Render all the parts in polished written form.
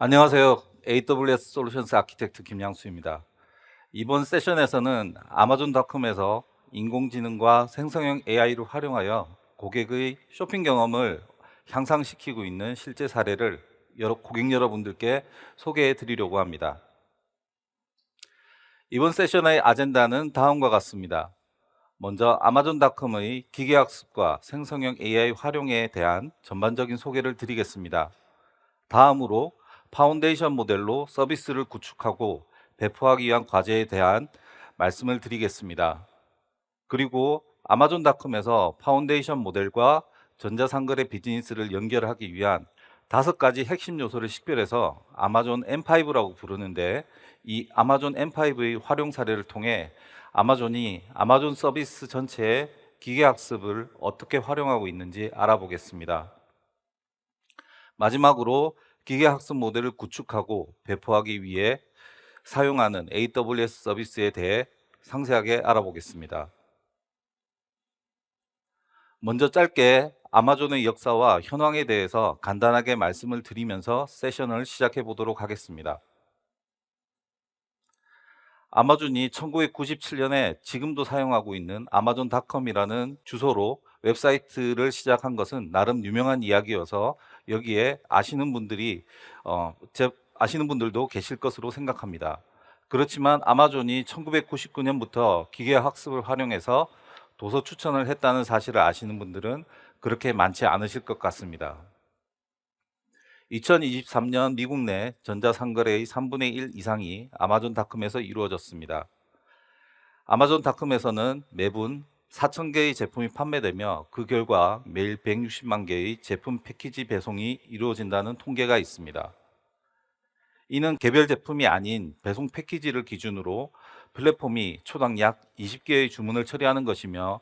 안녕하세요. AWS 솔루션스 아키텍트 김양수입니다. 이번 세션에서는 아마존닷컴에서 인공지능과 생성형 AI를 활용하여 고객의 쇼핑 경험을 향상시키고 있는 실제 사례를 고객 여러분들께 소개해 드리려고 합니다. 이번 세션의 아젠다는 다음과 같습니다. 먼저 아마존닷컴의 기계학습과 생성형 AI 활용에 대한 전반적인 소개를 드리겠습니다. 다음으로 파운데이션 모델로 서비스를 구축하고 배포하기 위한 과제에 대한 말씀을 드리겠습니다. 그리고 아마존닷컴에서 파운데이션 모델과 전자상거래 비즈니스를 연결하기 위한 5가지 핵심 요소를 식별해서 아마존 M5라고 부르는데, 이 아마존 M5의 활용 사례를 통해 아마존이 아마존 서비스 전체에 기계학습을 어떻게 활용하고 있는지 알아보겠습니다. 마지막으로 기계학습 모델을 구축하고 배포하기 위해 사용하는 AWS 서비스에 대해 상세하게 알아보겠습니다. 먼저 짧게 아마존의 역사와 현황에 대해서 간단하게 말씀을 드리면서 세션을 시작해 보도록 하겠습니다. 아마존이 1997년에 지금도 사용하고 있는 아마존닷컴이라는 주소로 웹사이트를 시작한 것은 나름 유명한 이야기여서 여기에 아시는 분들도 계실 것으로 생각합니다. 그렇지만 아마존이 1999년부터 기계 학습을 활용해서 도서 추천을 했다는 사실을 아시는 분들은 그렇게 많지 않으실 것 같습니다. 2023년 미국 내 전자상거래의 3분의 1 이상이 아마존닷컴에서 이루어졌습니다. 아마존닷컴에서는 매분 4,000개의 제품이 판매되며 그 결과 매일 160만 개의 제품 패키지 배송이 이루어진다는 통계가 있습니다. 이는 개별 제품이 아닌 배송 패키지를 기준으로 플랫폼이 초당 약 20개의 주문을 처리하는 것이며,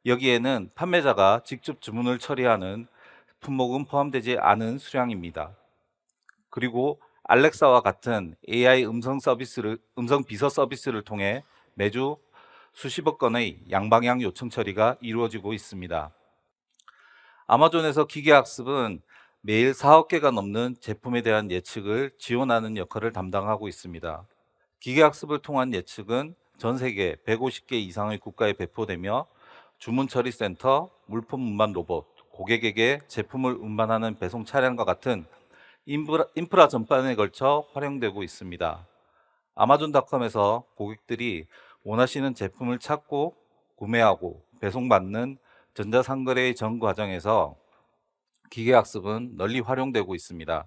여기에는 판매자가 직접 주문을 처리하는 품목은 포함되지 않은 수량입니다. 그리고 알렉사와 같은 AI 음성 비서 서비스를 통해 매주 수십억 건의 양방향 요청 처리가 이루어지고 있습니다. 아마존에서 기계학습은 매일 4억 개가 넘는 제품에 대한 예측을 지원하는 역할을 담당하고 있습니다. 기계학습을 통한 예측은 전 세계 150개 이상의 국가에 배포되며, 주문 처리 센터, 물품 운반 로봇, 고객에게 제품을 운반하는 배송 차량과 같은 인프라 전반에 걸쳐 활용되고 있습니다. 아마존닷컴에서 고객들이 원하시는 제품을 찾고 구매하고 배송받는 전자상거래의 전 과정에서 기계학습은 널리 활용되고 있습니다.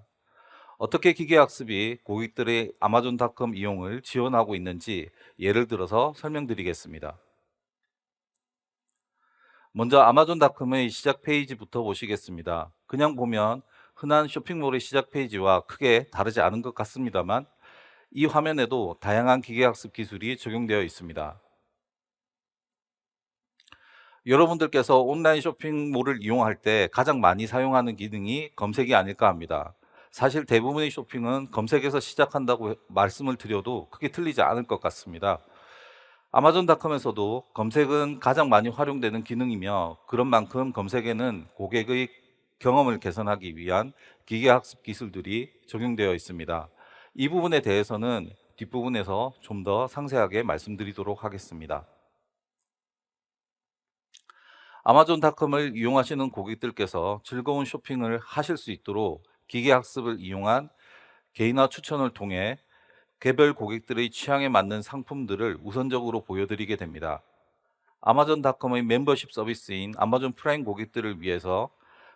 어떻게 기계학습이 고객들의 아마존닷컴 이용을 지원하고 있는지 예를 들어서 설명드리겠습니다. 먼저 아마존닷컴의 시작 페이지부터 보시겠습니다. 그냥 보면 흔한 쇼핑몰의 시작 페이지와 크게 다르지 않은 것 같습니다만, 이 화면에도 다양한 기계학습 기술이 적용되어 있습니다. 여러분들께서 온라인 쇼핑몰을 이용할 때 가장 많이 사용하는 기능이 검색이 아닐까 합니다. 사실 대부분의 쇼핑은 검색에서 시작한다고 말씀을 드려도 크게 틀리지 않을 것 같습니다. 아마존닷컴에서도 검색은 가장 많이 활용되는 기능이며, 그런 만큼 검색에는 고객의 경험을 개선하기 위한 기계학습 기술들이 적용되어 있습니다. 이 부분에 대해서는 뒷부분에서 좀 더 상세하게 말씀드리도록 하겠습니다. 아마존닷컴을 이용하시는 고객들께서 즐거운 쇼핑을 하실 수 있도록 기계학습을 이용한 개인화 추천을 통해 개별 고객들의 취향에 맞는 상품들을 우선적으로 보여드리게 됩니다. 아마존닷컴의 멤버십 서비스인 아마존 프라임 고객들을 위해서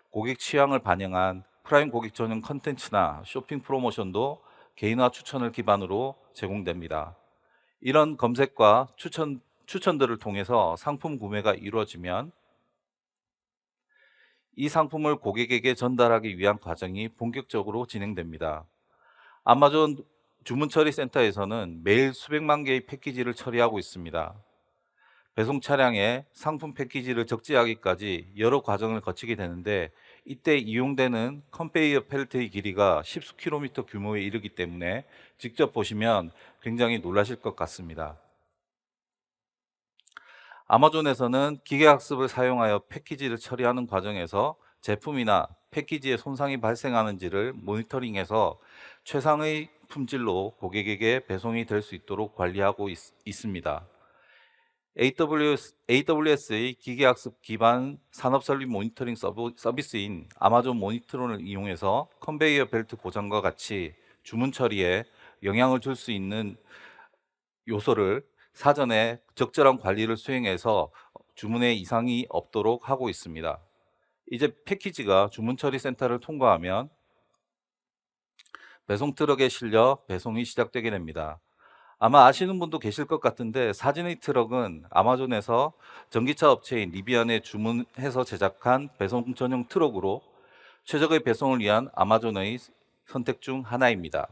고객 취향을 반영한 프라임 고객 전용 컨텐츠나 쇼핑 프로모션도 개인화 추천을 기반으로 제공됩니다. 이런 검색과 추천들을 통해서 상품 구매가 이루어지면 이 상품을 고객에게 전달하기 위한 과정이 본격적으로 진행됩니다. 아마존 주문 처리 센터에서는 매일 수백만 개의 패키지를 처리하고 있습니다. 배송 차량에 상품 패키지를 적재하기까지 여러 과정을 거치게 되는데, 이때 이용되는 컨베이어 벨트의 길이가 십수 킬로미터 규모에 이르기 때문에 직접 보시면 굉장히 놀라실 것 같습니다. 아마존에서는 기계학습을 사용하여 패키지를 처리하는 과정에서 제품이나 패키지에 손상이 발생하는지를 모니터링해서 최상의 품질로 고객에게 배송이 될 수 있도록 관리하고 있습니다. AWS의 기계학습 기반 산업 설비 모니터링 서비스인 아마존 모니터론을 이용해서 컨베이어 벨트 고장과 같이 주문 처리에 영향을 줄 수 있는 요소를 사전에 적절한 관리를 수행해서 주문에 이상이 없도록 하고 있습니다. 이제 패키지가 주문 처리 센터를 통과하면 배송 트럭에 실려 배송이 시작되게 됩니다. 아마 아시는 분도 계실 것 같은데 사진의 트럭은 아마존에서 전기차 업체인 리비안에 주문해서 제작한 배송 전용 트럭으로 최적의 배송을 위한 아마존의 선택 중 하나입니다.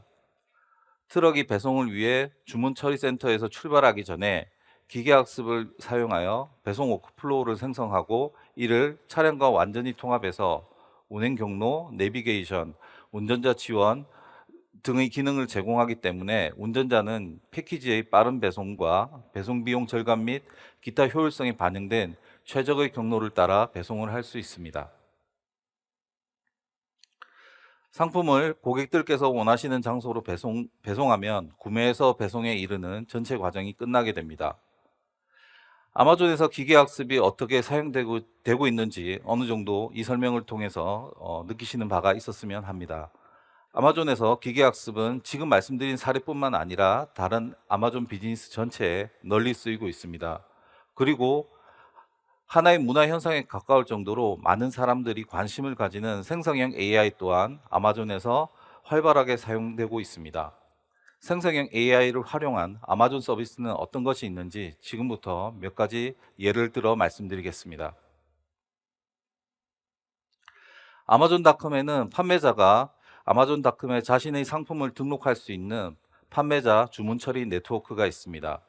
트럭이 배송을 위해 주문 처리 센터에서 출발하기 전에 기계학습을 사용하여 배송 워크플로우를 생성하고 이를 차량과 완전히 통합해서 운행 경로, 내비게이션, 운전자 지원 등의 기능을 제공하기 때문에 운전자는 패키지의 빠른 배송과 배송 비용 절감 및 기타 효율성이 반영된 최적의 경로를 따라 배송을 할 수 있습니다. 상품을 고객들께서 원하시는 장소로 배송하면 구매에서 배송에 이르는 전체 과정이 끝나게 됩니다. 아마존에서 기계학습이 어떻게 사용되고 있는지 어느 정도 이 설명을 통해서 느끼시는 바가 있었으면 합니다. 아마존에서 기계학습은 지금 말씀드린 사례뿐만 아니라 다른 아마존 비즈니스 전체에 널리 쓰이고 있습니다. 그리고 하나의 문화 현상에 가까울 정도로 많은 사람들이 관심을 가지는 생성형 AI 또한 아마존에서 활발하게 사용되고 있습니다. 생성형 AI를 활용한 아마존 서비스는 어떤 것이 있는지 지금부터 몇 가지 예를 들어 말씀드리겠습니다. 아마존닷컴에는 판매자가 아마존닷컴에 자신의 상품을 등록할 수 있는 판매자 주문 처리 네트워크가 있습니다.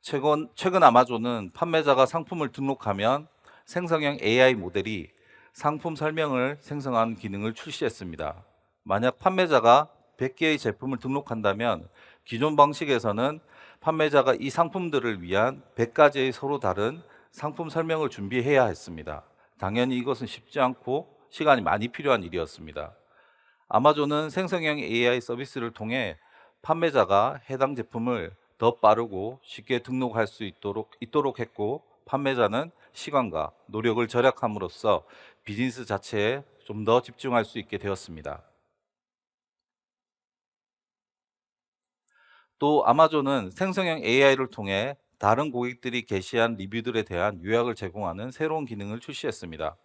최근 아마존은 판매자가 상품을 등록하면 생성형 AI 모델이 상품 설명을 생성하는 기능을 출시했습니다. 만약 판매자가 100개의 제품을 등록한다면 기존 방식에서는 판매자가 이 상품들을 위한 100가지의 서로 다른 상품 설명을 준비해야 했습니다. 당연히 이것은 쉽지 않고 시간이 많이 필요한 일이었습니다. 아마존은 생성형 AI 서비스를 통해 판매자가 해당 제품을 더 빠르고 쉽게 등록할 수 있도록 했고, 판매자는 시간과 노력을 절약함으로써 비즈니스 자체에 좀 더 집중할 수 있게 되었습니다. 또 아마존은 생성형 AI를 통해 다른 고객들이 게시한 리뷰들에 대한 요약을 제공하는 새로운 기능을 출시했습니다.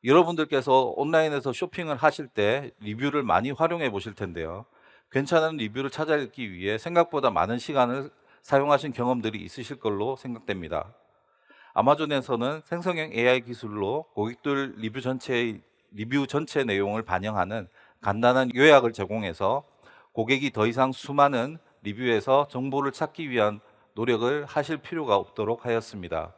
여러분들께서 온라인에서 쇼핑을 하실 때 리뷰를 많이 활용해 보실 텐데요. 괜찮은 리뷰를 찾아 읽기 위해 생각보다 많은 시간을 사용하신 경험들이 있으실 걸로 생각됩니다. 아마존에서는 생성형 AI 기술로 고객들 리뷰 전체 내용을 반영하는 간단한 요약을 제공해서 고객이 더 이상 수많은 리뷰에서 정보를 찾기 위한 노력을 하실 필요가 없도록 하였습니다.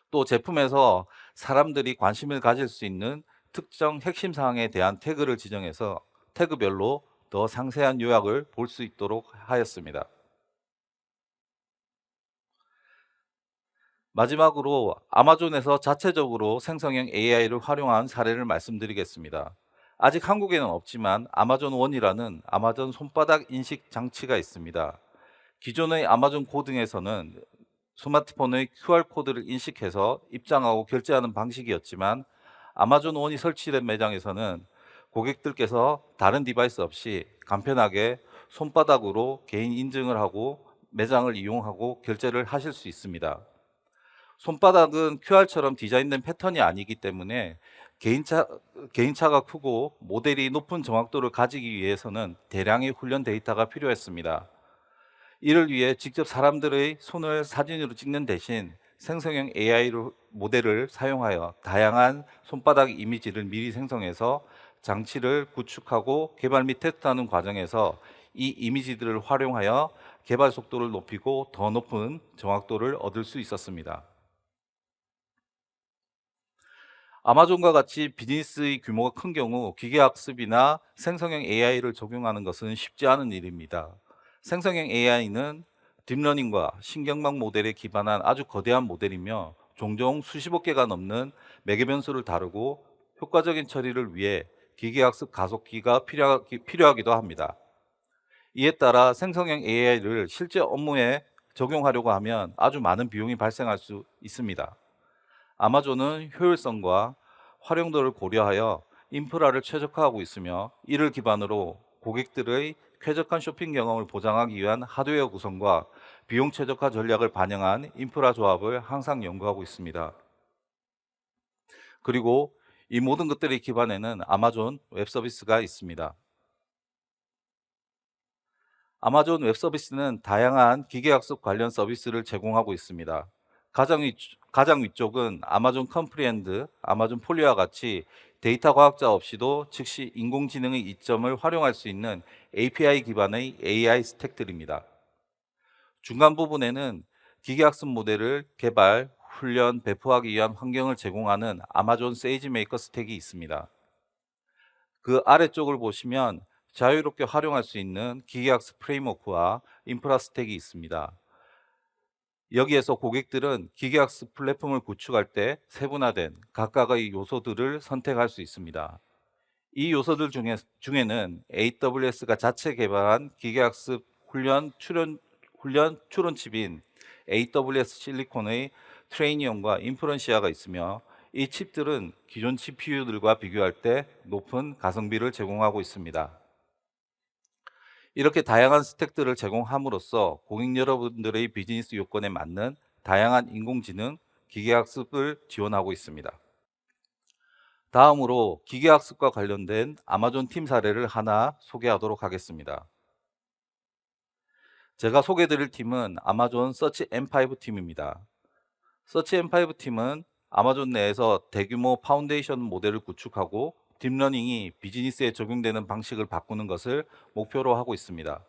또 제품에서 사람들이 관심을 가질 수 있는 특정 핵심 사항에 대한 태그를 지정해서 태그별로 더 상세한 요약을 볼 수 있도록 하였습니다. 마지막으로 아마존에서 자체적으로 생성형 AI를 활용한 사례를 말씀드리겠습니다. 아직 한국에는 없지만 아마존 원이라는 아마존 손바닥 인식 장치가 있습니다. 기존의 아마존 고 등에서는 스마트폰의 QR코드를 인식해서 입장하고 결제하는 방식이었지만 아마존 원이 설치된 매장에서는 고객들께서 다른 디바이스 없이 간편하게 손바닥으로 개인 인증을 하고 매장을 이용하고 결제를 하실 수 있습니다. 손바닥은 QR처럼 디자인된 패턴이 아니기 때문에 개인차, 개인차가 크고 모델이 높은 정확도를 가지기 위해서는 대량의 훈련 데이터가 필요했습니다. 이를 위해 직접 사람들의 손을 사진으로 찍는 대신 생성형 모델을 사용하여 다양한 손바닥 이미지를 미리 생성해서 장치를 구축하고 개발 및 테스트하는 과정에서 이 이미지들을 활용하여 개발 속도를 높이고 더 높은 정확도를 얻을 수 있었습니다. 아마존과 같이 비즈니스의 규모가 큰 경우 기계학습이나 생성형 AI를 적용하는 것은 쉽지 않은 일입니다. 생성형 AI는 딥러닝과 신경망 모델에 기반한 아주 거대한 모델이며 종종 수십억 개가 넘는 매개 변수를 다루고 효과적인 처리를 위해 기계학습 가속기가 필요하기도 합니다. 이에 따라 생성형 AI를 실제 업무에 적용하려고 하면 아주 많은 비용이 발생할 수 있습니다. 아마존은 효율성과 활용도를 고려하여 인프라를 최적화하고 있으며, 이를 기반으로 고객들의 쾌적한 쇼핑 경험을 보장하기 위한 하드웨어 구성과 비용 최적화 전략을 반영한 인프라 조합을 항상 연구하고 있습니다. 그리고 이 모든 것들의 기반에는 아마존 웹 서비스가 있습니다. 아마존 웹 서비스는 다양한 기계학습 관련 서비스를 제공하고 있습니다. 가장 위쪽은 아마존 컴프리엔드, 아마존 폴리와 같이 데이터 과학자 없이도 즉시 인공지능의 이점을 활용할 수 있는 API 기반의 AI 스택들입니다. 중간 부분에는 기계학습 모델을 개발, 훈련, 배포하기 위한 환경을 제공하는 아마존 세이지 메이커 스택이 있습니다. 그 아래쪽을 보시면 자유롭게 활용할 수 있는 기계학습 프레임워크와 인프라 스택이 있습니다. 여기에서 고객들은 기계학습 플랫폼을 구축할 때 세분화된 각각의 요소들을 선택할 수 있습니다. 이 요소들 중에는 AWS가 자체 개발한 기계학습 훈련 추론칩인 AWS 실리콘의 트레이니온과 인프런시아가 있으며, 이 칩들은 기존 CPU들과 비교할 때 높은 가성비를 제공하고 있습니다. 이렇게 다양한 스택들을 제공함으로써 고객 여러분들의 비즈니스 요건에 맞는 다양한 인공지능, 기계학습을 지원하고 있습니다. 다음으로 기계학습과 관련된 아마존 팀 사례를 하나 소개하도록 하겠습니다. 제가 소개드릴 팀은 아마존 서치 M5 팀입니다. 서치 M5 팀은 아마존 내에서 대규모 파운데이션 모델을 구축하고 딥러닝이 비즈니스에 적용되는 방식을 바꾸는 것을 목표로 하고 있습니다.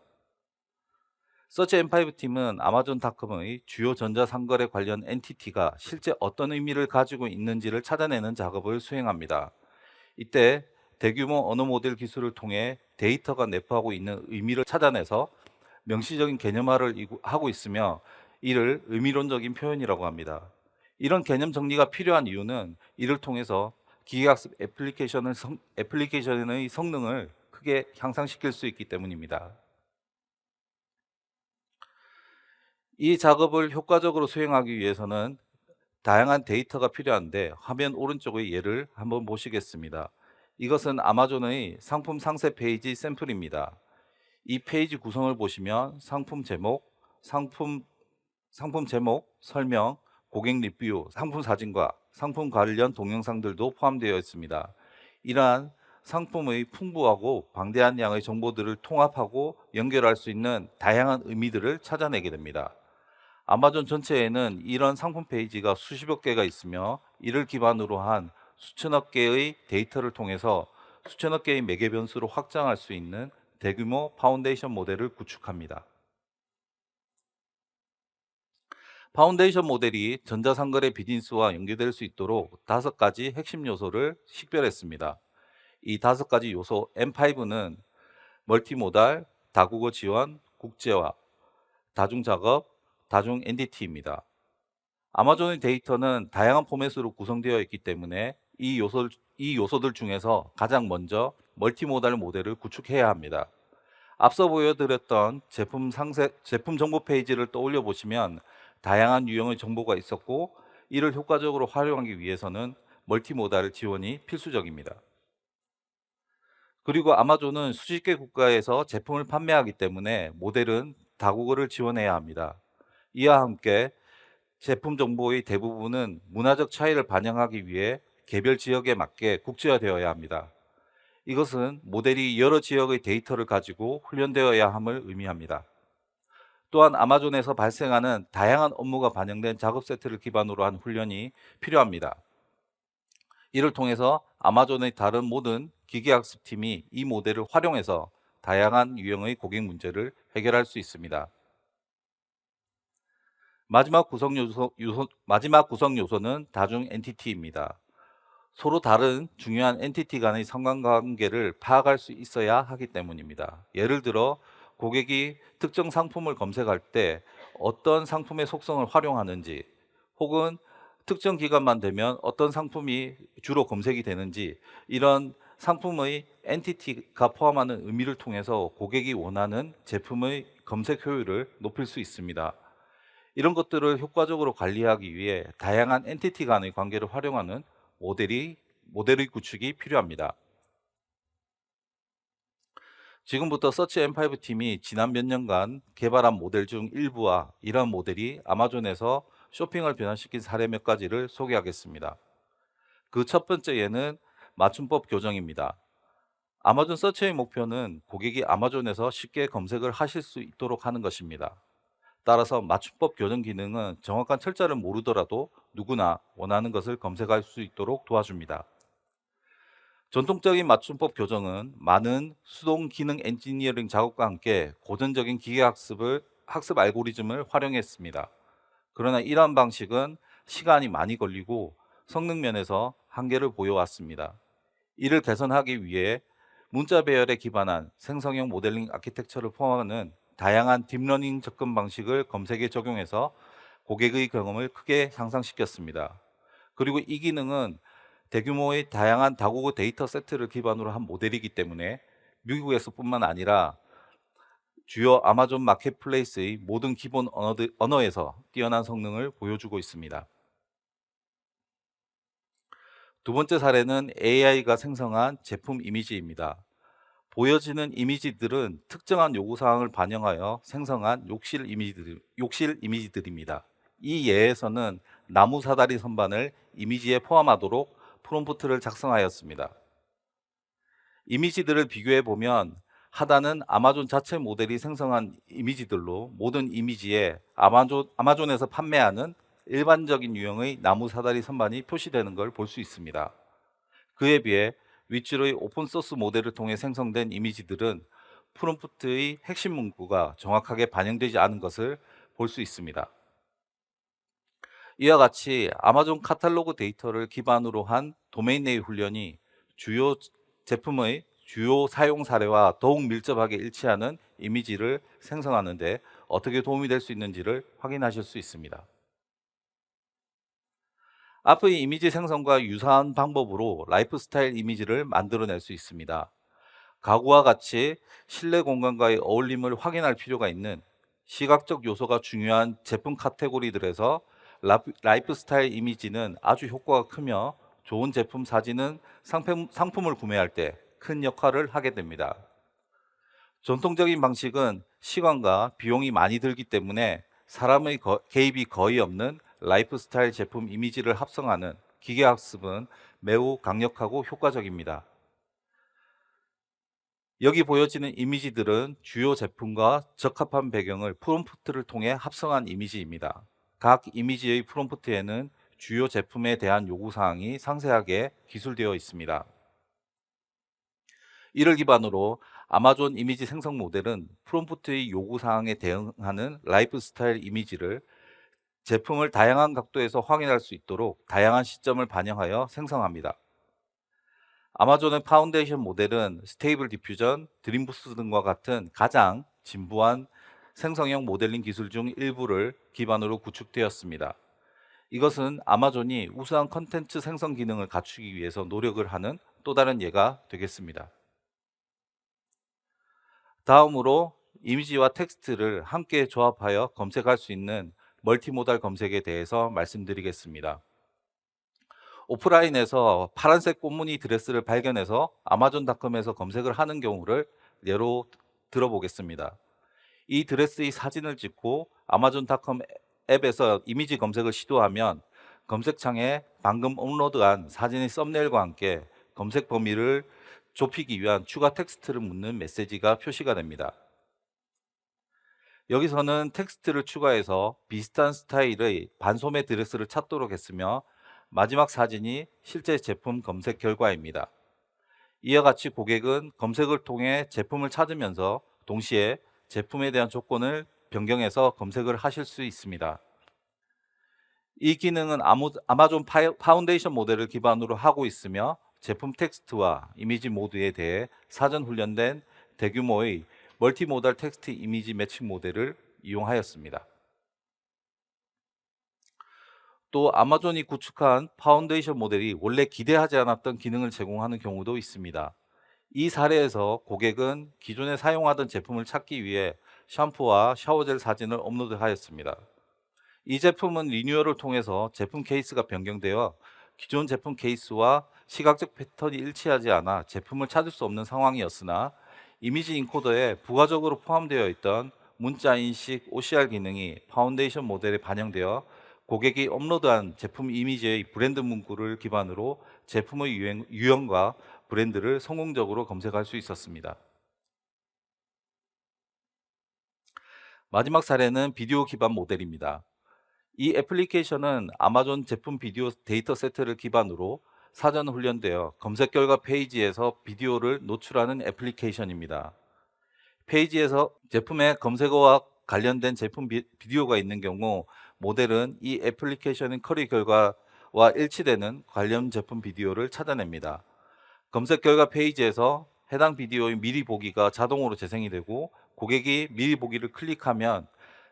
서치 M5 팀은 아마존닷컴의 주요 전자상거래 관련 엔티티가 실제 어떤 의미를 가지고 있는지를 찾아내는 작업을 수행합니다. 이때 대규모 언어 모델 기술을 통해 데이터가 내포하고 있는 의미를 찾아내서 명시적인 개념화를 하고 있으며, 이를 의미론적인 표현이라고 합니다. 이런 개념 정리가 필요한 이유는 이를 통해서 기계학습 애플리케이션의 성능을 크게 향상시킬 수 있기 때문입니다. 이 작업을 효과적으로 수행하기 위해서는 다양한 데이터가 필요한데, 화면 오른쪽의 예를 한번 보시겠습니다. 이것은 아마존의 상품 상세 페이지 샘플입니다. 이 페이지 구성을 보시면 상품 제목, 설명, 고객 리뷰, 상품 사진과 상품 관련 동영상들도 포함되어 있습니다. 이러한 상품의 풍부하고 방대한 양의 정보들을 통합하고 연결할 수 있는 다양한 의미들을 찾아내게 됩니다. 아마존 전체에는 이런 상품 페이지가 수십여 개가 있으며, 이를 기반으로 한 수천억 개의 데이터를 통해서 수천억 개의 매개 변수로 확장할 수 있는 대규모 파운데이션 모델을 구축합니다. 파운데이션 모델이 전자상거래 비즈니스와 연계될 수 있도록 5가지 핵심 요소를 식별했습니다. 이 5가지 요소 M5는 멀티모달, 다국어 지원, 국제화, 다중작업, 다중 엔티티입니다. 아마존의 데이터는 다양한 포맷으로 구성되어 있기 때문에 이 요소들 중에서 가장 먼저 멀티모달 모델을 구축해야 합니다. 앞서 보여드렸던 제품 정보 페이지를 떠올려 보시면 다양한 유형의 정보가 있었고, 이를 효과적으로 활용하기 위해서는 멀티모달 지원이 필수적입니다. 그리고 아마존은 수십 개 국가에서 제품을 판매하기 때문에 모델은 다국어를 지원해야 합니다. 이와 함께 제품 정보의 대부분은 문화적 차이를 반영하기 위해 개별 지역에 맞게 국제화되어야 합니다. 이것은 모델이 여러 지역의 데이터를 가지고 훈련되어야 함을 의미합니다. 또한 아마존에서 발생하는 다양한 업무가 반영된 작업 세트를 기반으로 한 훈련이 필요합니다. 이를 통해서 아마존의 다른 모든 기계학습팀이 이 모델을 활용해서 다양한 유형의 고객 문제를 해결할 수 있습니다. 마지막 구성 요소는 다중 엔티티입니다. 서로 다른 중요한 엔티티 간의 상관관계를 파악할 수 있어야 하기 때문입니다. 예를 들어 고객이 특정 상품을 검색할 때 어떤 상품의 속성을 활용하는지, 혹은 특정 기간만 되면 어떤 상품이 주로 검색이 되는지, 이런 상품의 엔티티가 포함하는 의미를 통해서 고객이 원하는 제품의 검색 효율을 높일 수 있습니다. 이런 것들을 효과적으로 관리하기 위해 다양한 엔티티 간의 관계를 활용하는 모델의 구축이 필요합니다. 지금부터 서치 M5 팀이 지난 몇 년간 개발한 모델 중 일부와 이러한 모델이 아마존에서 쇼핑을 변화시킨 사례 몇 가지를 소개하겠습니다. 그 첫 번째 예는 맞춤법 교정입니다. 아마존 서치의 목표는 고객이 아마존에서 쉽게 검색을 하실 수 있도록 하는 것입니다. 따라서 맞춤법 교정 기능은 정확한 철자를 모르더라도 누구나 원하는 것을 검색할 수 있도록 도와줍니다. 전통적인 맞춤법 교정은 많은 수동 기능 엔지니어링 작업과 함께 고전적인 학습 알고리즘을 활용했습니다. 그러나 이러한 방식은 시간이 많이 걸리고 성능 면에서 한계를 보여왔습니다. 이를 개선하기 위해 문자 배열에 기반한 생성형 모델링 아키텍처를 포함하는 다양한 딥러닝 접근 방식을 검색에 적용해서 고객의 경험을 크게 향상시켰습니다. 그리고 이 기능은 대규모의 다양한 다국어 데이터 세트를 기반으로 한 모델이기 때문에 미국에서뿐만 아니라 주요 아마존 마켓플레이스의 모든 기본 언어에서 뛰어난 성능을 보여주고 있습니다. 두 번째 사례는 AI가 생성한 제품 이미지입니다. 보여지는 이미지들은 특정한 요구사항을 반영하여 생성한 욕실 이미지들입니다. 이 예에서는 나무 사다리 선반을 이미지에 포함하도록 프롬프트를 작성하였습니다. 이미지들을 비교해 보면 하단은 아마존 자체 모델이 생성한 이미지들로 모든 이미지에 아마존에서 판매하는 일반적인 유형의 나무 사다리 선반이 표시되는 걸 볼 수 있습니다. 그에 비해 윗줄의 오픈소스 모델을 통해 생성된 이미지들은 프롬프트의 핵심 문구가 정확하게 반영되지 않은 것을 볼 수 있습니다. 이와 같이 아마존 카탈로그 데이터를 기반으로 한 도메인 내의 훈련이 주요 제품의 주요 사용 사례와 더욱 밀접하게 일치하는 이미지를 생성하는 데 어떻게 도움이 될 수 있는지를 확인하실 수 있습니다. 앞의 이미지 생성과 유사한 방법으로 라이프 스타일 이미지를 만들어낼 수 있습니다. 가구와 같이 실내 공간과의 어울림을 확인할 필요가 있는 시각적 요소가 중요한 제품 카테고리들에서 라이프 스타일 이미지는 아주 효과가 크며 좋은 제품 사진은 상품을 구매할 때 큰 역할을 하게 됩니다. 전통적인 방식은 시간과 비용이 많이 들기 때문에 사람의 개입이 거의 없는 라이프 스타일 제품 이미지를 합성하는 기계학습은 매우 강력하고 효과적입니다. 여기 보여지는 이미지들은 주요 제품과 적합한 배경을 프롬프트를 통해 합성한 이미지입니다. 각 이미지의 프롬프트에는 주요 제품에 대한 요구사항이 상세하게 기술되어 있습니다. 이를 기반으로 아마존 이미지 생성 모델은 프롬프트의 요구사항에 대응하는 라이프 스타일 이미지를 제품을 다양한 각도에서 확인할 수 있도록 다양한 시점을 반영하여 생성합니다. 아마존의 파운데이션 모델은 스테이블 디퓨전, 드림부스 등과 같은 가장 진부한 생성형 모델링 기술 중 일부를 기반으로 구축되었습니다. 이것은 아마존이 우수한 컨텐츠 생성 기능을 갖추기 위해서 노력을 하는 또 다른 예가 되겠습니다. 다음으로 이미지와 텍스트를 함께 조합하여 검색할 수 있는 멀티모달 검색에 대해서 말씀드리겠습니다. 오프라인에서 파란색 꽃무늬 드레스를 발견해서 아마존닷컴에서 검색을 하는 경우를 예로 들어보겠습니다. 이 드레스의 사진을 찍고 아마존닷컴 앱에서 이미지 검색을 시도하면 검색창에 방금 업로드한 사진의 썸네일과 함께 검색 범위를 좁히기 위한 추가 텍스트를 묻는 메시지가 표시가 됩니다. 여기서는 텍스트를 추가해서 비슷한 스타일의 반소매 드레스를 찾도록 했으며 마지막 사진이 실제 제품 검색 결과입니다. 이와 같이 고객은 검색을 통해 제품을 찾으면서 동시에 제품에 대한 조건을 변경해서 검색을 하실 수 있습니다. 이 기능은 아마존 파운데이션 모델을 기반으로 하고 있으며 제품 텍스트와 이미지 모드에 대해 사전 훈련된 대규모의 멀티모달 텍스트 이미지 매칭 모델을 이용하였습니다. 또 아마존이 구축한 파운데이션 모델이 원래 기대하지 않았던 기능을 제공하는 경우도 있습니다. 이 사례에서 고객은 기존에 사용하던 제품을 찾기 위해 샴푸와 샤워젤 사진을 업로드하였습니다. 이 제품은 리뉴얼을 통해서 제품 케이스가 변경되어 기존 제품 케이스와 시각적 패턴이 일치하지 않아 제품을 찾을 수 없는 상황이었으나, 이미지 인코더에 부가적으로 포함되어 있던 문자 인식 OCR 기능이 파운데이션 모델에 반영되어 고객이 업로드한 제품 이미지의 브랜드 문구를 기반으로 제품의 유형과 브랜드를 성공적으로 검색할 수 있었습니다. 마지막 사례는 비디오 기반 모델입니다. 이 애플리케이션은 아마존 제품 비디오 데이터 세트를 기반으로 사전 훈련되어 검색 결과 페이지에서 비디오를 노출하는 애플리케이션입니다. 페이지에서 제품의 검색어와 관련된 제품 비디오가 있는 경우, 모델은 이 애플리케이션의 쿼리 결과와 일치되는 관련 제품 비디오를 찾아냅니다. 검색 결과 페이지에서 해당 비디오의 미리 보기가 자동으로 재생이 되고, 고객이 미리 보기를 클릭하면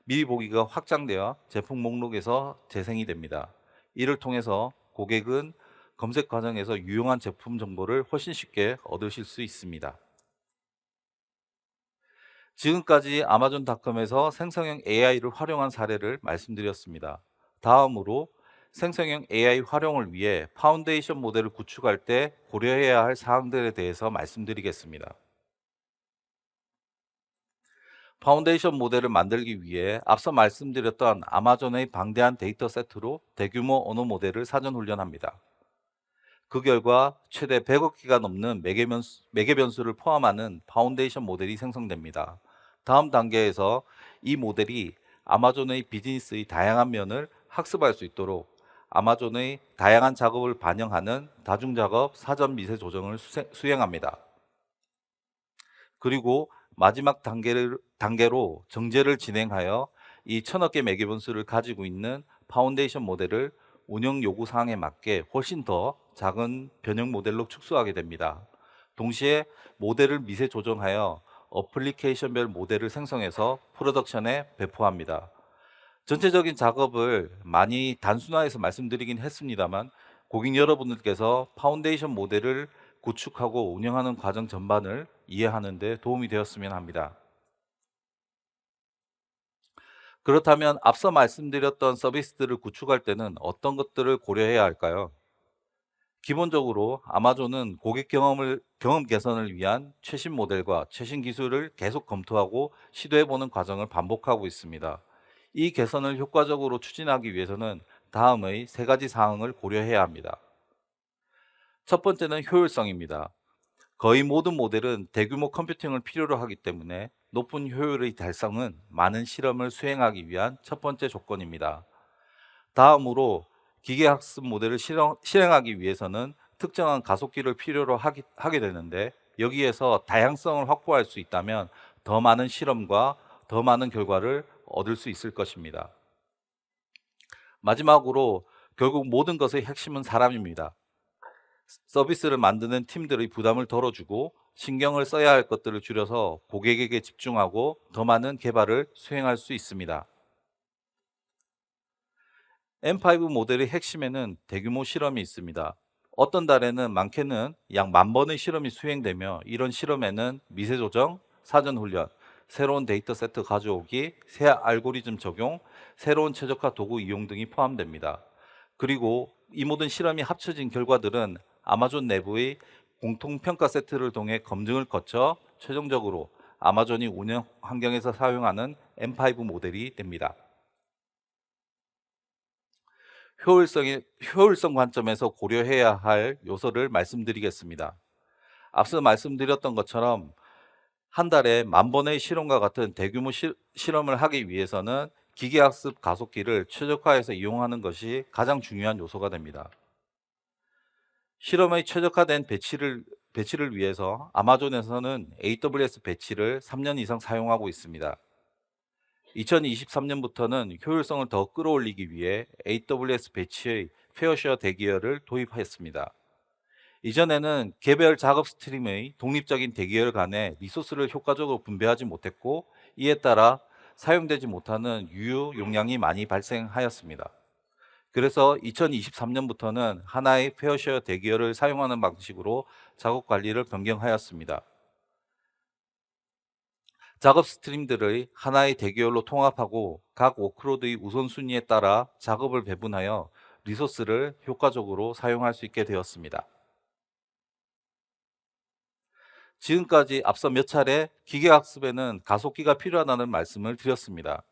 미리 보기가 확장되어 제품 목록에서 재생이 됩니다. 이를 통해서 고객은 검색 과정에서 유용한 제품 정보를 훨씬 쉽게 얻으실 수 있습니다. 지금까지 아마존닷컴에서 생성형 AI를 활용한 사례를 말씀드렸습니다. 다음으로 생성형 AI 활용을 위해 파운데이션 모델을 구축할 때 고려해야 할 사항들에 대해서 말씀드리겠습니다. 파운데이션 모델을 만들기 위해 앞서 말씀드렸던 아마존의 방대한 데이터 세트로 대규모 언어 모델을 사전 훈련합니다. 그 결과 최대 100억 개가 넘는 매개 변수를 포함하는 파운데이션 모델이 생성됩니다. 다음 단계에서 이 모델이 아마존의 비즈니스의 다양한 면을 학습할 수 있도록 아마존의 다양한 작업을 반영하는 다중작업 사전 미세 조정을 수행합니다. 그리고 마지막 단계로 정제를 진행하여 이 천억 개 매개 변수를 가지고 있는 파운데이션 모델을 운영 요구 사항에 맞게 훨씬 더 작은 변형 모델로 축소하게 됩니다. 동시에 모델을 미세 조정하여 어플리케이션별 모델을 생성해서 프로덕션에 배포합니다. 전체적인 작업을 많이 단순화해서 말씀드리긴 했습니다만, 고객 여러분들께서 파운데이션 모델을 구축하고 운영하는 과정 전반을 이해하는 데 도움이 되었으면 합니다. 그렇다면 앞서 말씀드렸던 서비스들을 구축할 때는 어떤 것들을 고려해야 할까요? 기본적으로 아마존은 고객 경험 개선을 위한 최신 모델과 최신 기술을 계속 검토하고 시도해보는 과정을 반복하고 있습니다. 이 개선을 효과적으로 추진하기 위해서는 다음의 세 가지 사항을 고려해야 합니다. 첫 번째는 효율성입니다. 거의 모든 모델은 대규모 컴퓨팅을 필요로 하기 때문에 높은 효율의 달성은 많은 실험을 수행하기 위한 첫 번째 조건입니다. 다음으로 기계학습 모델을 실행하기 위해서는 특정한 가속기를 필요로 하게 되는데, 여기에서 다양성을 확보할 수 있다면 더 많은 실험과 더 많은 결과를 얻을 수 있을 것입니다. 마지막으로 결국 모든 것의 핵심은 사람입니다. 서비스를 만드는 팀들의 부담을 덜어주고 신경을 써야 할 것들을 줄여서 고객에게 집중하고 더 많은 개발을 수행할 수 있습니다. M5 모델의 핵심에는 대규모 실험이 있습니다. 어떤 달에는 많게는 약 10,000번의 실험이 수행되며, 이런 실험에는 미세 조정, 사전 훈련, 새로운 데이터 세트 가져오기, 새 알고리즘 적용, 새로운 최적화 도구 이용 등이 포함됩니다. 그리고 이 모든 실험이 합쳐진 결과들은 아마존 내부의 공통 평가 세트를 통해 검증을 거쳐 최종적으로 아마존이 운영 환경에서 사용하는 M5 모델이 됩니다. 효율성 관점에서 고려해야 할 요소를 말씀드리겠습니다. 앞서 말씀드렸던 것처럼 한 달에 10,000번의 실험과 같은 대규모 실험을 하기 위해서는 기계학습 가속기를 최적화해서 이용하는 것이 가장 중요한 요소가 됩니다. 실험의 최적화된 배치를 위해서 아마존에서는 AWS 배치를 3년 이상 사용하고 있습니다. 2023년부터는 효율성을 더 끌어올리기 위해 AWS 배치의 페어쉐어 대기열을 도입했습니다. 이전에는 개별 작업 스트림의 독립적인 대기열 간에 리소스를 효과적으로 분배하지 못했고, 이에 따라 사용되지 못하는 유효 용량이 많이 발생하였습니다. 그래서 2023년부터는 하나의 페어쉐어 대기열을 사용하는 방식으로 작업 관리를 변경하였습니다. 작업 스트림들의 하나의 대기열로 통합하고 각 워크로드의 우선순위에 따라 작업을 배분하여 리소스를 효과적으로 사용할 수 있게 되었습니다. 지금까지 앞서 몇 차례 기계학습에는 가속기가 필요하다는 말씀을 드렸습니다.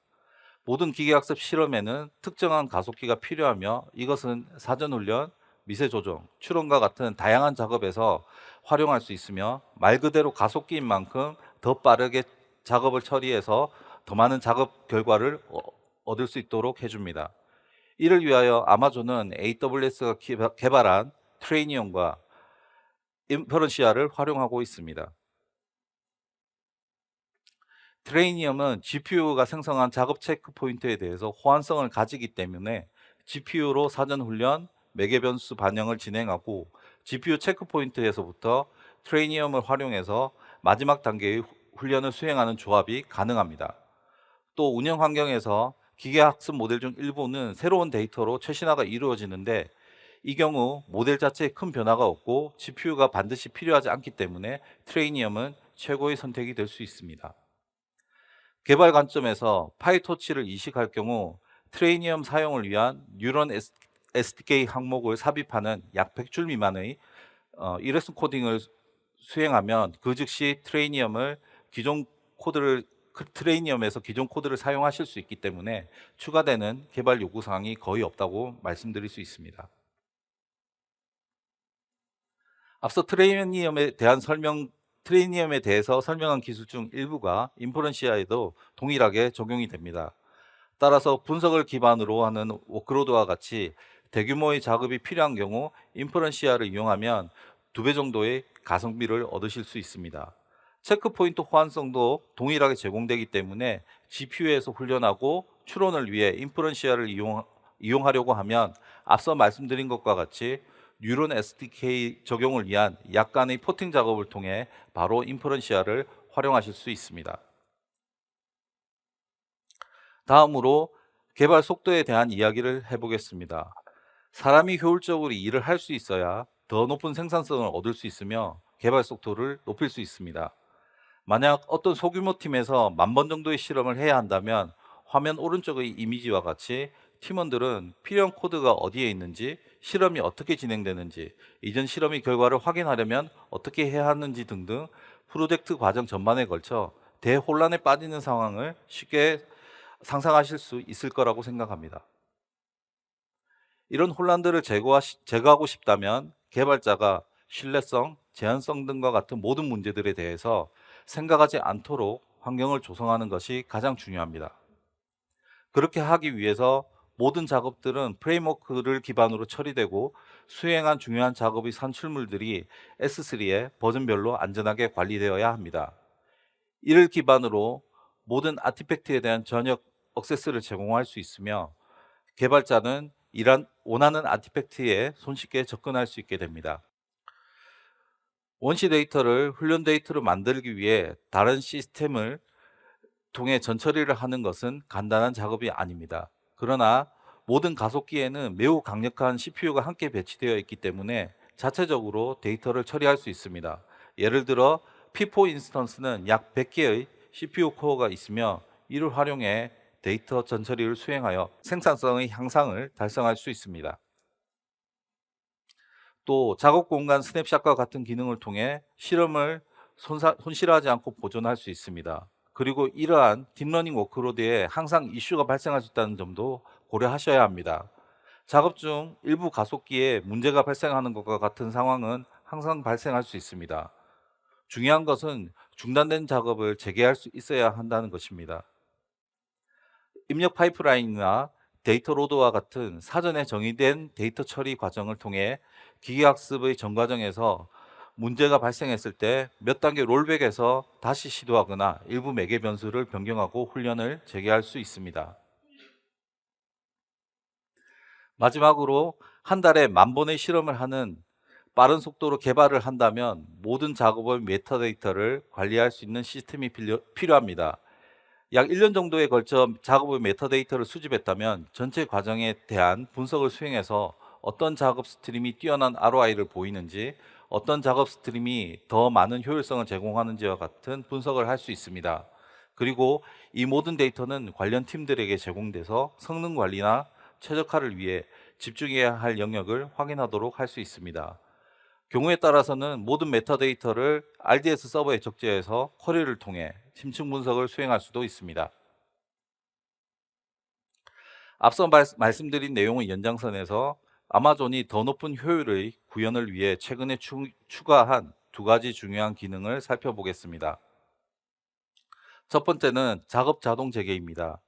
모든 기계학습 실험에는 특정한 가속기가 필요하며 이것은 사전훈련, 미세조정, 추론과 같은 다양한 작업에서 활용할 수 있으며 말 그대로 가속기인 만큼 더 빠르게 작업을 처리해서 더 많은 작업 결과를 얻을 수 있도록 해줍니다. 이를 위하여 아마존은 AWS가 개발한 트레이니움과 인퍼런시아를 활용하고 있습니다. 트레이니엄은 GPU가 생성한 작업 체크 포인트에 대해서 호환성을 가지기 때문에 GPU로 사전 훈련, 매개 변수 반영을 진행하고 GPU 체크 포인트에서부터 트레이니엄을 활용해서 마지막 단계의 훈련을 수행하는 조합이 가능합니다. 또 운영 환경에서 기계 학습 모델 중 일부는 새로운 데이터로 최신화가 이루어지는데 이 경우 모델 자체에 큰 변화가 없고 GPU가 반드시 필요하지 않기 때문에 트레이니엄은 최고의 선택이 될 수 있습니다. 개발 관점에서 파이토치를 이식할 경우 트레이니엄 사용을 위한 뉴런 SDK 항목을 삽입하는 약 100줄 미만의 이레스 코딩을 수행하면 그 즉시 기존 트레이니엄에서 기존 코드를 사용하실 수 있기 때문에 추가되는 개발 요구 사항이 거의 없다고 말씀드릴 수 있습니다. 앞서 트레이니엄에 대해서 설명한 기술 중 일부가 인퍼런시아에도 동일하게 적용이 됩니다. 따라서 분석을 기반으로 하는 워크로드와 같이 대규모의 작업이 필요한 경우 인퍼런시아를 이용하면 2배 정도의 가성비를 얻으실 수 있습니다. 체크포인트 호환성도 동일하게 제공되기 때문에 GPU에서 훈련하고 추론을 위해 인퍼런시아를 이용하려고 하면 앞서 말씀드린 것과 같이 뉴런 SDK 적용을 위한 약간의 포팅 작업을 통해 바로 인퍼런시아를 활용하실 수 있습니다. 다음으로 개발 속도에 대한 이야기를 해보겠습니다. 사람이 효율적으로 일을 할 수 있어야 더 높은 생산성을 얻을 수 있으며 개발 속도를 높일 수 있습니다. 만약 어떤 소규모 팀에서 10,000번 정도의 실험을 해야 한다면 화면 오른쪽의 이미지와 같이 팀원들은 필요한 코드가 어디에 있는지, 실험이 어떻게 진행되는지, 이전 실험의 결과를 확인하려면 어떻게 해야 하는지 등등 프로젝트 과정 전반에 걸쳐 대혼란에 빠지는 상황을 쉽게 상상하실 수 있을 거라고 생각합니다. 이런 혼란들을 제거하고 싶다면 개발자가 신뢰성, 제한성 등과 같은 모든 문제들에 대해서 생각하지 않도록 환경을 조성하는 것이 가장 중요합니다. 그렇게 하기 위해서 모든 작업들은 프레임워크를 기반으로 처리되고 수행한 중요한 작업의 산출물들이 S3의 버전별로 안전하게 관리되어야 합니다. 이를 기반으로 모든 아티팩트에 대한 전역 액세스를 제공할 수 있으며 개발자는 원하는 아티팩트에 손쉽게 접근할 수 있게 됩니다. 원시 데이터를 훈련 데이터로 만들기 위해 다른 시스템을 통해 전처리를 하는 것은 간단한 작업이 아닙니다. 그러나 모든 가속기에는 매우 강력한 CPU가 함께 배치되어 있기 때문에 자체적으로 데이터를 처리할 수 있습니다. 예를 들어 P4 인스턴스는 약 100개의 CPU 코어가 있으며 이를 활용해 데이터 전처리를 수행하여 생산성의 향상을 달성할 수 있습니다. 또 작업 공간 스냅샷과 같은 기능을 통해 실험을 손실하지 않고 보존할 수 있습니다. 그리고 이러한 딥러닝 워크로드에 항상 이슈가 발생할 수 있다는 점도 고려하셔야 합니다. 작업 중 일부 가속기에 문제가 발생하는 것과 같은 상황은 항상 발생할 수 있습니다. 중요한 것은 중단된 작업을 재개할 수 있어야 한다는 것입니다. 입력 파이프라인이나 데이터 로드와 같은 사전에 정의된 데이터 처리 과정을 통해 기계학습의 전 과정에서 문제가 발생했을 때 몇 단계 롤백해서 다시 시도하거나 일부 매개 변수를 변경하고 훈련을 재개할 수 있습니다. 마지막으로 한 달에 10,000번의 실험을 하는 빠른 속도로 개발을 한다면 모든 작업의 메타데이터를 관리할 수 있는 시스템이 필요합니다. 약 1년 정도에 걸쳐 작업의 메타데이터를 수집했다면 전체 과정에 대한 분석을 수행해서 어떤 작업 스트림이 뛰어난 ROI를 보이는지, 어떤 작업 스트림이 더 많은 효율성을 제공하는지와 같은 분석을 할 수 있습니다. 그리고 이 모든 데이터는 관련 팀들에게 제공돼서 성능 관리나 최적화를 위해 집중해야 할 영역을 확인하도록 할 수 있습니다. 경우에 따라서는 모든 메타데이터를 RDS 서버에 적재해서 쿼리를 통해 심층 분석을 수행할 수도 있습니다. 앞서 말씀드린 내용의 연장선에서 아마존이 더 높은 효율의 구현을 위해 최근에 추가한 두 가지 중요한 기능을 살펴보겠습니다. 첫 번째는 작업 자동 재개입니다.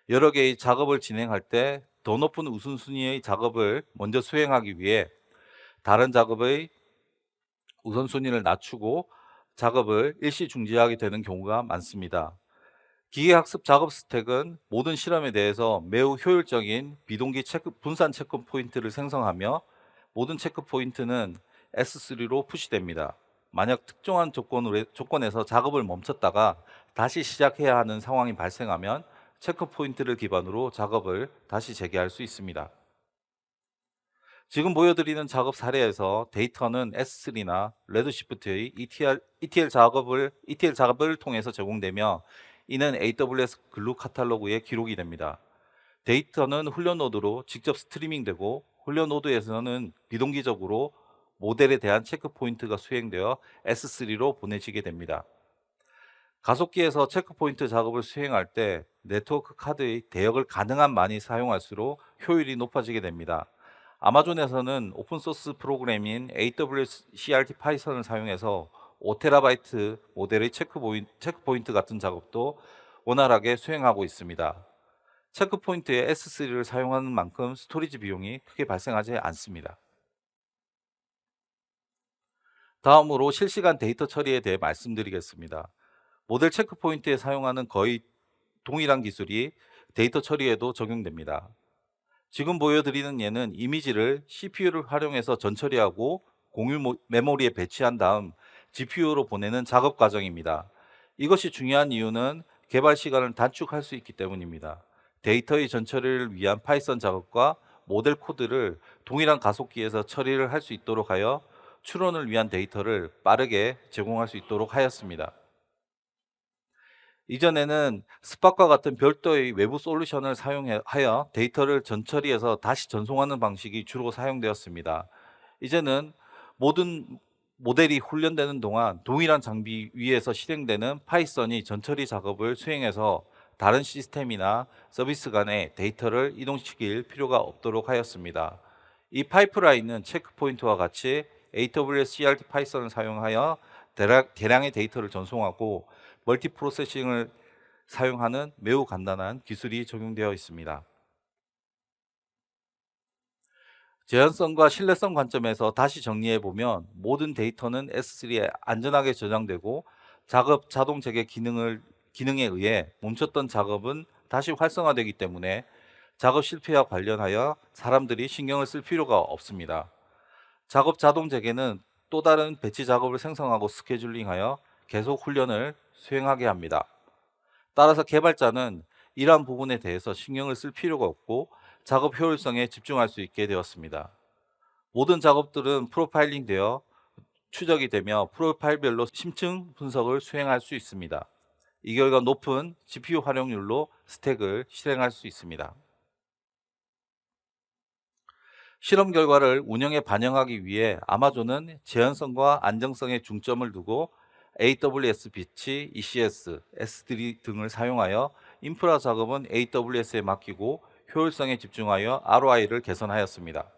여러 개의 작업을 진행할 때 더 높은 우선순위의 작업을 먼저 수행하기 위해 다른 작업의 우선순위를 낮추고 작업을 일시 중지하게 되는 경우가 많습니다. 기계학습 작업 스택은 모든 실험에 대해서 매우 효율적인 비동기 분산 체크 포인트를 생성하며, 모든 체크 포인트는 S3로 푸시됩니다. 만약 특정한 조건에서 작업을 멈췄다가 다시 시작해야 하는 상황이 발생하면 체크 포인트를 기반으로 작업을 다시 재개할 수 있습니다. 지금 보여드리는 작업 사례에서 데이터는 S3나 레드시프트의 ETL 작업을 통해서 제공되며, 이는 AWS 글루 카탈로그에 기록이 됩니다. 데이터는 훈련 노드로 직접 스트리밍되고, 훈련 노드에서는 비동기적으로 모델에 대한 체크 포인트가 수행되어 S3로 보내지게 됩니다. 가속기에서 체크포인트 작업을 수행할 때 네트워크 카드의 대역을 가능한 많이 사용할수록 효율이 높아지게 됩니다. 아마존에서는 오픈소스 프로그램인 AWS CRT 파이썬을 사용해서 5TB 모델의 체크포인트 같은 작업도 원활하게 수행하고 있습니다. 체크포인트에 S3를 사용하는 만큼 스토리지 비용이 크게 발생하지 않습니다. 다음으로 실시간 데이터 처리에 대해 말씀드리겠습니다. 모델 체크포인트에 사용하는 거의 동일한 기술이 데이터 처리에도 적용됩니다. 지금 보여드리는 예는 이미지를 CPU를 활용해서 전처리하고 공유 메모리에 배치한 다음 GPU로 보내는 작업 과정입니다. 이것이 중요한 이유는 개발 시간을 단축할 수 있기 때문입니다. 데이터의 전처리를 위한 파이썬 작업과 모델 코드를 동일한 가속기에서 처리를 할 수 있도록 하여 추론을 위한 데이터를 빠르게 제공할 수 있도록 하였습니다. 이전에는 스팟과 같은 별도의 외부 솔루션을 사용하여 데이터를 전처리해서 다시 전송하는 방식이 주로 사용되었습니다. 이제는 모든 모델이 훈련되는 동안 동일한 장비 위에서 실행되는 파이썬이 전처리 작업을 수행해서 다른 시스템이나 서비스 간에 데이터를 이동시킬 필요가 없도록 하였습니다. 이 파이프라인은 체크포인트와 같이 AWS CRT 파이썬을 사용하여 대량의 데이터를 전송하고 멀티 프로세싱을 사용하는 매우 간단한 기술이 적용되어 있습니다. 제한성과 신뢰성 관점에서 다시 정리해 보면, 모든 데이터는 S3에 안전하게 저장되고 작업 자동 재개 기능에 의해 멈췄던 작업은 다시 활성화되기 때문에 작업 실패와 관련하여 사람들이 신경을 쓸 필요가 없습니다. 작업 자동 재개는 또 다른 배치 작업을 생성하고 스케줄링하여 계속 훈련을 수행하게 합니다. 따라서 개발자는 이러한 부분에 대해서 신경을 쓸 필요가 없고 작업 효율성에 집중할 수 있게 되었습니다. 모든 작업들은 프로파일링 되어 추적이 되며 프로파일별로 심층 분석을 수행할 수 있습니다. 이 결과 높은 GPU 활용률로 스택을 실행할 수 있습니다. 실험 결과를 운영에 반영하기 위해 아마존은 제한성과 안정성에 중점을 두고 AWS 비치, ECS, S3 등을 사용하여 인프라 작업은 AWS에 맡기고 효율성에 집중하여 ROI를 개선하였습니다.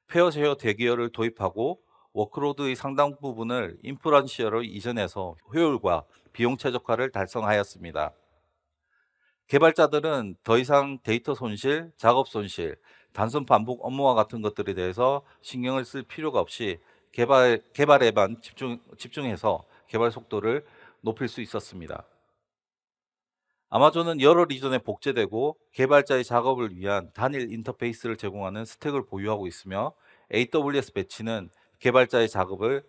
페어쉐어 대기열을 도입하고 워크로드의 상당 부분을 인프란시어로 이전해서 효율과 비용 최적화를 달성하였습니다. 개발자들은 더 이상 데이터 손실, 작업 손실, 단순 반복 업무와 같은 것들에 대해서 신경을 쓸 필요가 없이 개발에만 집중해서 개발 속도를 높일 수 있었습니다. 아마존은 여러 리전에 복제되고 개발자의 작업을 위한 단일 인터페이스를 제공하는 스택을 보유하고 있으며, AWS 배치는 개발자의 작업을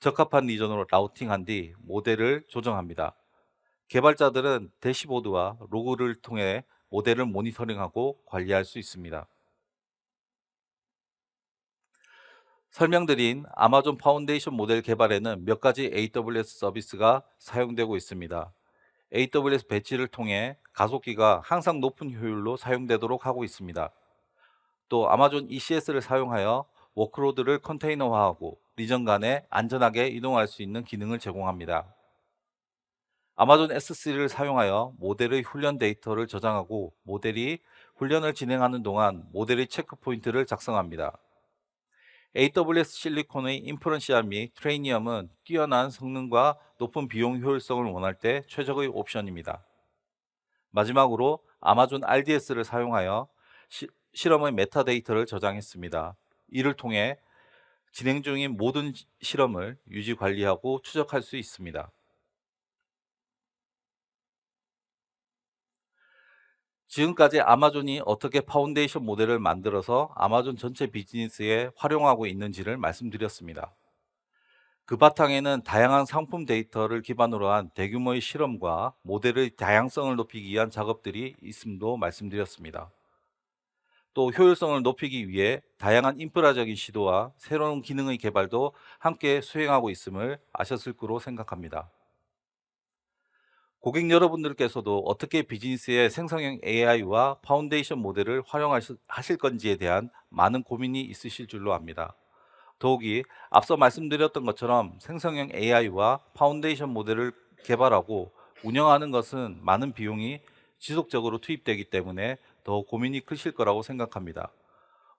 적합한 리전으로 라우팅한 뒤 모델을 조정합니다. 개발자들은 대시보드와 로그를 통해 모델을 모니터링하고 관리할 수 있습니다. 설명드린 아마존 파운데이션 모델 개발에는 몇 가지 AWS 서비스가 사용되고 있습니다. AWS 배치를 통해 가속기가 항상 높은 효율로 사용되도록 하고 있습니다. 또 아마존 ECS를 사용하여 워크로드를 컨테이너화하고 리전 간에 안전하게 이동할 수 있는 기능을 제공합니다. 아마존 S3를 사용하여 모델의 훈련 데이터를 저장하고 모델이 훈련을 진행하는 동안 모델의 체크 포인트를 작성합니다. AWS 실리콘의 인퍼런시아 및 트레이니엄은 뛰어난 성능과 높은 비용 효율성을 원할 때 최적의 옵션입니다. 마지막으로 아마존 RDS를 사용하여 실험의 메타데이터를 저장했습니다. 이를 통해 진행 중인 모든 실험을 유지 관리하고 추적할 수 있습니다. 지금까지 아마존이 어떻게 파운데이션 모델을 만들어서 아마존 전체 비즈니스에 활용하고 있는지를 말씀드렸습니다. 그 바탕에는 다양한 상품 데이터를 기반으로 한 대규모의 실험과 모델의 다양성을 높이기 위한 작업들이 있음도 말씀드렸습니다. 또 효율성을 높이기 위해 다양한 인프라적인 시도와 새로운 기능의 개발도 함께 수행하고 있음을 아셨을 거로 생각합니다. 고객 여러분들께서도 어떻게 비즈니스의 생성형 AI와 파운데이션 모델을 활용하실 건지에 대한 많은 고민이 있으실 줄로 압니다. 더욱이 앞서 말씀드렸던 것처럼 생성형 AI와 파운데이션 모델을 개발하고 운영하는 것은 많은 비용이 지속적으로 투입되기 때문에 더 고민이 크실 거라고 생각합니다.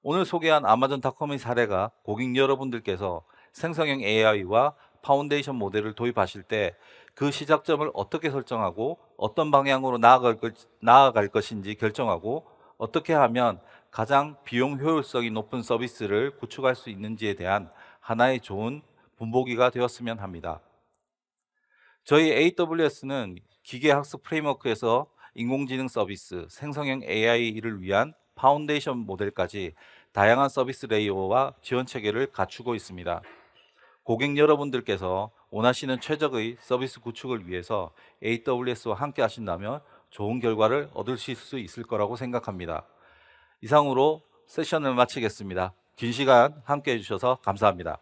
오늘 소개한 아마존닷컴의 사례가 고객 여러분들께서 생성형 AI와 파운데이션 모델을 도입하실 때 그 시작점을 어떻게 설정하고 어떤 방향으로 나아갈 것인지 결정하고 어떻게 하면 가장 비용 효율성이 높은 서비스를 구축할 수 있는지에 대한 하나의 좋은 본보기가 되었으면 합니다. 저희 AWS는 기계학습 프레임워크에서 인공지능 서비스, 생성형 AI를 위한 파운데이션 모델까지 다양한 서비스 레이어와 지원 체계를 갖추고 있습니다. 고객 여러분들께서 원하시는 최적의 서비스 구축을 위해서 AWS와 함께 하신다면 좋은 결과를 얻으실 수 있을 거라고 생각합니다. 이상으로 세션을 마치겠습니다. 긴 시간 함께 해주셔서 감사합니다.